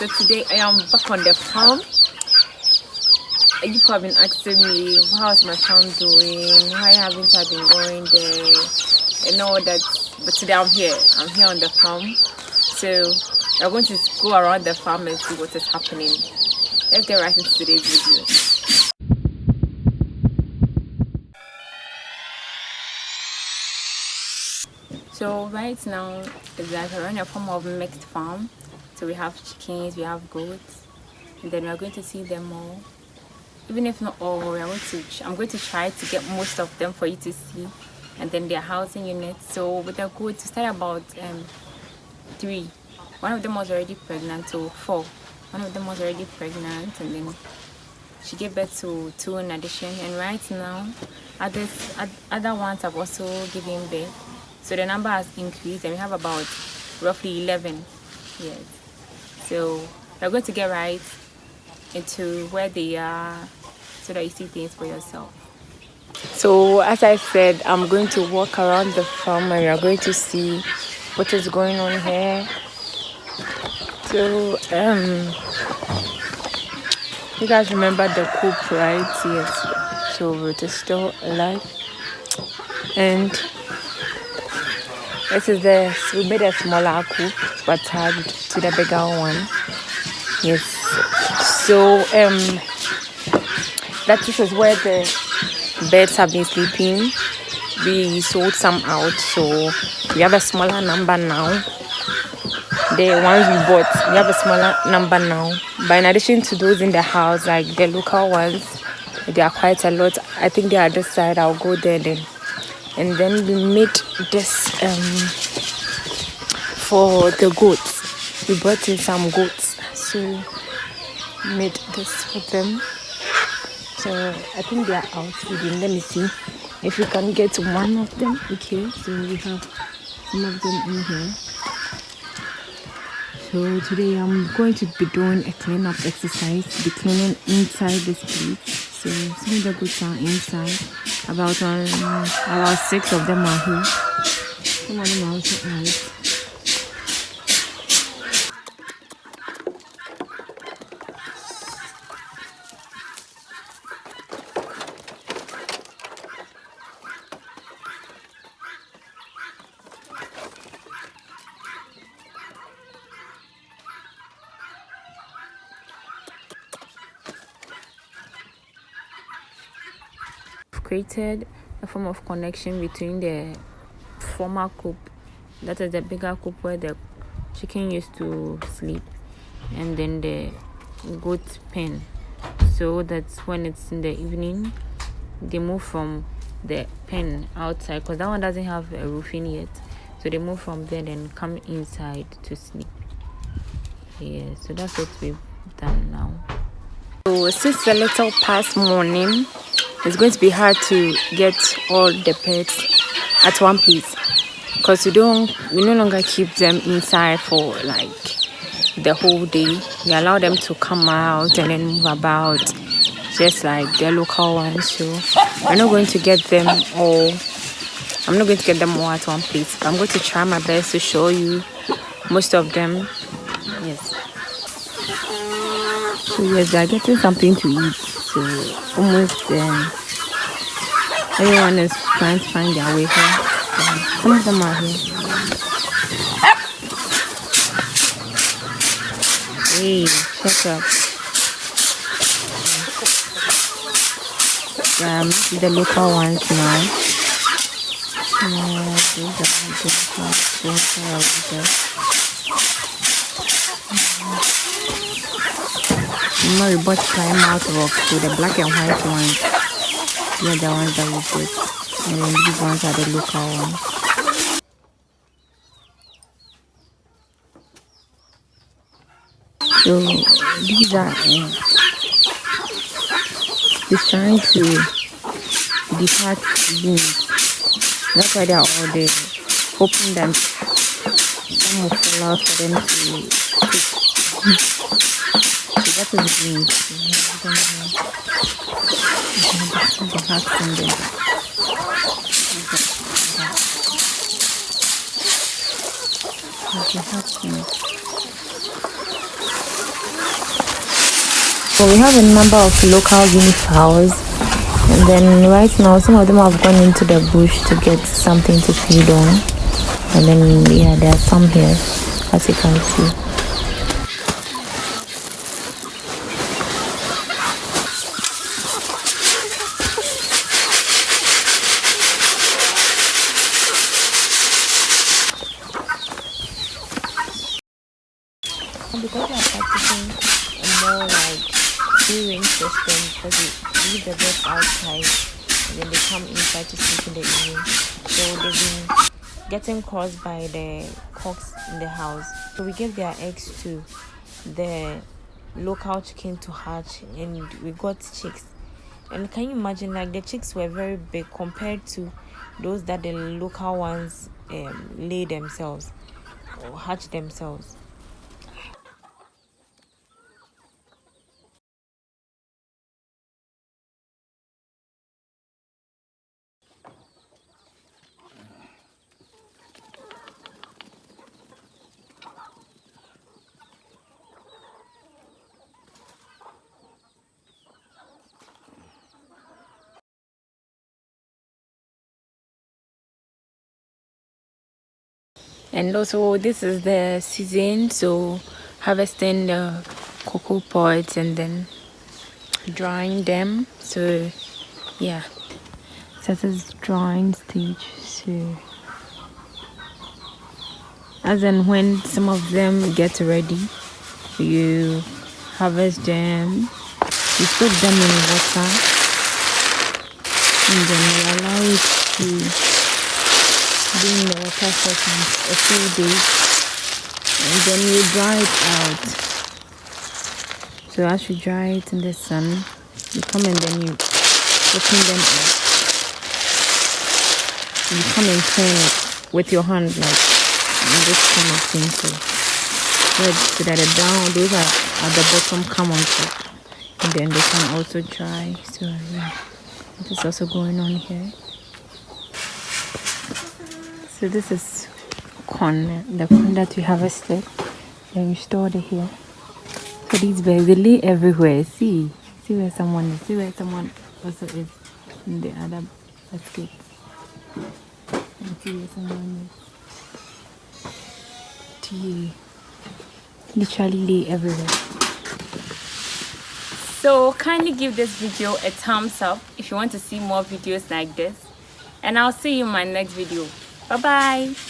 So today I am back on the farm. People have been asking me, how's my farm doing? Why haven't I been going there? And all that. But today I'm here. I'm here on the farm. So we're going to go around the farm and see what is happening. Let's get right into today's video. So right now it's like we're in a form of mixed farm. So we have chickens, we have goats, and then we're going to see them all. Even if not all, I'm going to try to get most of them for you to see. And then their housing units. So with the goats, we started about 3. One of them was already pregnant, so 4. One of them was already pregnant, and then she gave birth to 2 in addition. And right now, other ones have also given birth. So the number has increased, and we have about roughly 11. Yes. So we're going to get right into where they are so that you see things for yourself. So as I said, I'm going to walk around the farm and you're going to see what is going on here. So you guys remember the coop, right? Yes. So it is still alive. And this is we made a smaller coop but tagged to the bigger one. Yes. So this is where the birds have been sleeping. We sold some out, so we have a smaller number now. The ones we bought, we have a smaller number now. But in addition to those in the house, like the local ones, there are quite a lot. I think they are this side. I'll go there then. And then we made this for the goats. We brought in some goats, so we made this for them. So I think they are out feeding. Let me see if we can get one of them. Okay, so we have some of them in here. So today I'm going to be doing a cleanup exercise, be cleaning inside this place. So some of the goats are inside. About 6 of them are here. Some of them are also out. Created a form of connection between the former coop, that is the bigger coop where the chicken used to sleep, and then the goat pen, so that's when it's in the evening they move from the pen outside, because that one doesn't have a roofing yet, so they move from there and come inside to sleep. Yeah, so that's what we've done now. So since a little past morning, it's going to be hard to get all the pets at one place, because we no longer keep them inside for like the whole day. We allow them to come out and then move about, just like the local ones. So we're not going to get them all. I'm not going to get them all at one place. I'm going to try my best to show you most of them. Yes. So yes, they're getting something to eat. So almost everyone is trying to find their way here. Some of them are here. Hey, shut up. The local ones now. We bought prime out of so the black and white ones. They're the ones that we bought, and then these ones are the local ones. So these are he's trying to depart beans. That's why they are all there, hoping that some will fall out for them to. So that is the beans. The hearts in there. The hearts in there. So we have a number of local guinea fowls, and then right now some of them have gone into the bush to get something to feed on, and then yeah, there are some here, as you can see. And because we are practicing a more like free range system, because we leave the birds outside and then they come inside to sleep in the evening, so they've been getting crossed by the cocks in the house. So we give their eggs to the local chicken to hatch, and we got chicks. And can you imagine, like, the chicks were very big compared to those that the local ones lay themselves or hatch themselves. And also this is the season, so harvesting the cocoa pods and then drying them. So yeah, so this is drying stage. So as and when some of them get ready, you harvest them, you soak them in water, and then you allow it to be in the water for a few days, and then you dry it out. So as you dry it in the sun, you come and then you open them up. You come and turn it with your hand, like this kind of thing, so that the down, those are at the bottom, come on top, and then they can also dry. So yeah, this is also going on here. So this is corn, the corn that we harvested, then we stored it here. So these birds, they lay everywhere. See where someone is. See where someone also is in the other basket. And see where someone is. They literally lay everywhere. So kindly give this video a thumbs up if you want to see more videos like this. And I'll see you in my next video. Bye bye.